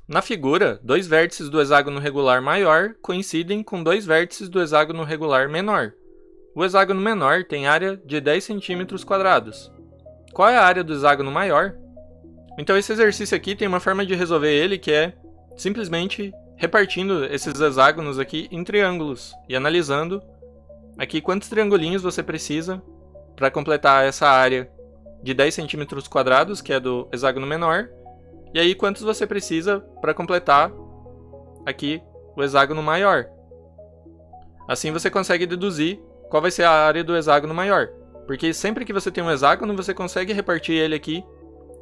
Na figura, dois vértices do hexágono regular maior coincidem com dois vértices do hexágono regular menor. O hexágono menor tem área de 10 cm². Qual é a área do hexágono maior? Então esse exercício aqui tem uma forma de resolver ele que é simplesmente repartindo esses hexágonos aqui em triângulos e analisando aqui quantos triangulinhos você precisa para completar essa área de 10 cm², que é do hexágono menor, e aí quantos você precisa para completar aqui o hexágono maior. Assim você consegue deduzir qual vai ser a área do hexágono maior, porque sempre que você tem um hexágono, você consegue repartir ele aqui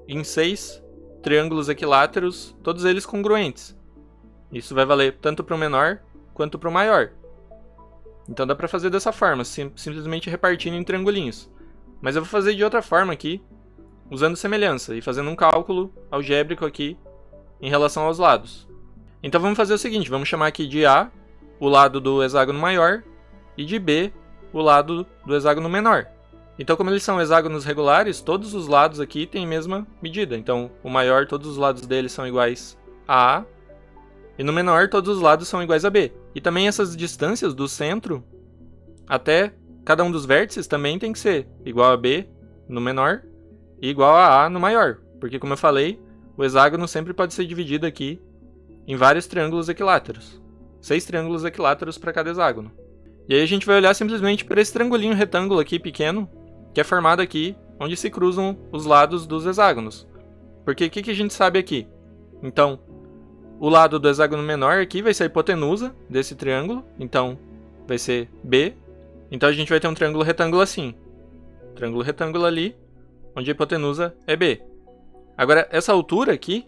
em 6 triângulos equiláteros, todos eles congruentes. Isso vai valer tanto para o menor quanto para o maior. Então dá para fazer dessa forma, simplesmente repartindo em triangulinhos. Mas eu vou fazer de outra forma aqui, usando semelhança e fazendo um cálculo algébrico aqui em relação aos lados. Então vamos fazer o seguinte, vamos chamar aqui de A, o lado do hexágono maior, e de B, o lado do hexágono menor. Então como eles são hexágonos regulares, todos os lados aqui têm a mesma medida. Então o maior, todos os lados dele são iguais a A, e no menor todos os lados são iguais a B. E também essas distâncias do centro até cada um dos vértices também tem que ser igual a B no menor e igual a no maior. Porque como eu falei, o hexágono sempre pode ser dividido aqui em vários triângulos equiláteros. 6 triângulos equiláteros para cada hexágono. E aí a gente vai olhar simplesmente para esse triangulinho retângulo aqui pequeno, que é formado aqui onde se cruzam os lados dos hexágonos. Porque o que a gente sabe aqui? Então, o lado do hexágono menor aqui vai ser a hipotenusa desse triângulo, então vai ser B. Então a gente vai ter um triângulo retângulo assim. Triângulo retângulo ali, onde a hipotenusa é B. Agora, essa altura aqui,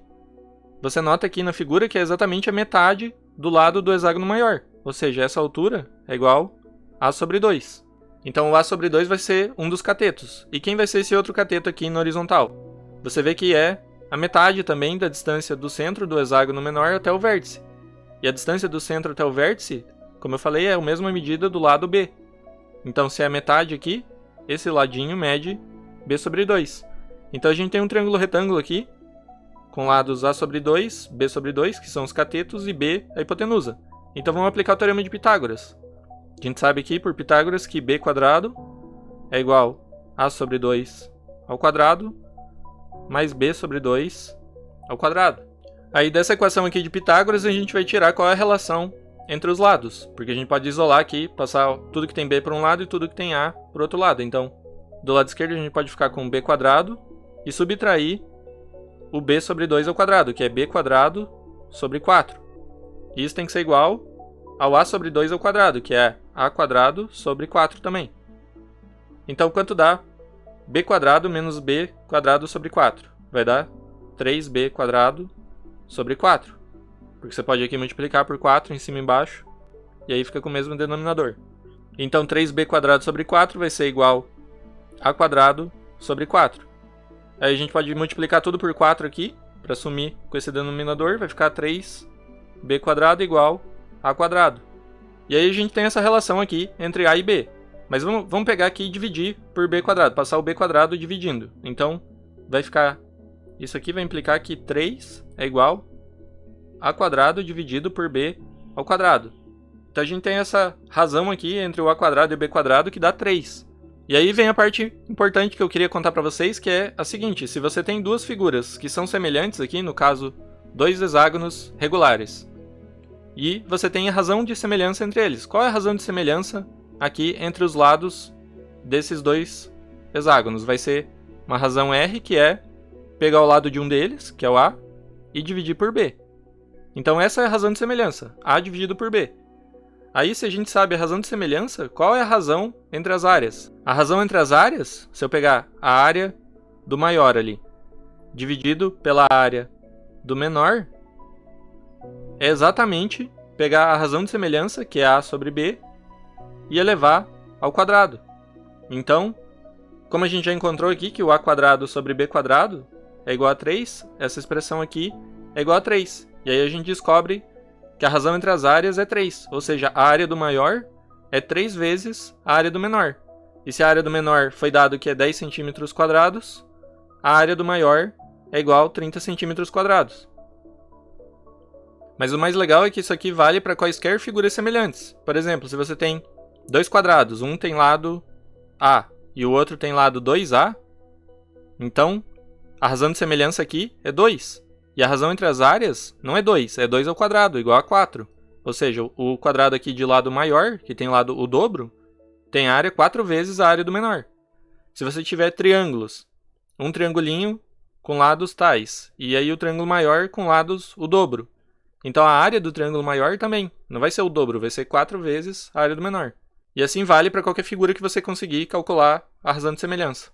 você nota aqui na figura que é exatamente a metade do lado do hexágono maior. Ou seja, essa altura é igual a sobre 2. Então o A sobre 2 vai ser um dos catetos. E quem vai ser esse outro cateto aqui na horizontal? Você vê que é a metade também da distância do centro do hexágono menor até o vértice. E a distância do centro até o vértice, como eu falei, é a mesma medida do lado B. Então se é a metade aqui, esse ladinho mede B sobre 2. Então a gente tem um triângulo retângulo aqui, com lados A sobre 2, B sobre 2, que são os catetos, e B a hipotenusa. Então vamos aplicar o teorema de Pitágoras. A gente sabe aqui por Pitágoras que B² é igual a sobre 2 ao quadrado mais B sobre 2 ao quadrado. Aí dessa equação aqui de Pitágoras a gente vai tirar qual é a relação entre os lados, porque a gente pode isolar aqui, passar tudo que tem B para um lado e tudo que tem A para o outro lado. Então, do lado esquerdo a gente pode ficar com B² e subtrair o B sobre 2 ao quadrado, que é B² sobre 4. E isso tem que ser igual ao A sobre 2 ao quadrado, que é A² sobre 4 também. Então, quanto dá B² menos B² sobre 4? Vai dar 3B² sobre 4. Porque você pode aqui multiplicar por 4 em cima e embaixo, e aí fica com o mesmo denominador. Então, 3B² sobre 4 vai ser igual a A² sobre 4. Aí a gente pode multiplicar tudo por 4 aqui, para sumir com esse denominador, vai ficar 3B² igual a A². E aí a gente tem essa relação aqui entre A e B. Mas vamos pegar aqui e dividir por B², passar o B² dividindo. Então, vai ficar... Isso aqui vai implicar que 3 é igual a A² dividido por B ao quadrado. Então a gente tem essa razão aqui entre o A² e o B² que dá 3. E aí vem a parte importante que eu queria contar para vocês, que é a seguinte: se você tem duas figuras que são semelhantes aqui, no caso, dois hexágonos regulares, e você tem a razão de semelhança entre eles. Qual é a razão de semelhança aqui entre os lados desses dois hexágonos? Vai ser uma razão R, que é pegar o lado de um deles, que é o A, e dividir por B. Então essa é a razão de semelhança, A dividido por B. Aí, se a gente sabe a razão de semelhança, qual é a razão entre as áreas? A razão entre as áreas, se eu pegar a área do maior ali, dividido pela área do menor, é exatamente pegar a razão de semelhança, que é A sobre B, e elevar ao quadrado. Então, como a gente já encontrou aqui que o A² sobre B² é igual a 3, essa expressão aqui é igual a 3. E aí a gente descobre que a razão entre as áreas é 3, ou seja, a área do maior é 3 vezes a área do menor. E se a área do menor foi dado que é 10 cm², a área do maior é igual a 30 cm². Mas o mais legal é que isso aqui vale para quaisquer figuras semelhantes. Por exemplo, se você tem dois quadrados, um tem lado A e o outro tem lado 2A, então a razão de semelhança aqui é 2. E a razão entre as áreas não é 2, é 2 ao quadrado, igual a 4. Ou seja, o quadrado aqui de lado maior, que tem lado o dobro, tem área 4 vezes a área do menor. Se você tiver triângulos, um triangulinho com lados tais, e aí o triângulo maior com lados o dobro. Então a área do triângulo maior também não vai ser o dobro, vai ser 4 vezes a área do menor. E assim vale para qualquer figura que você conseguir calcular a razão de semelhança.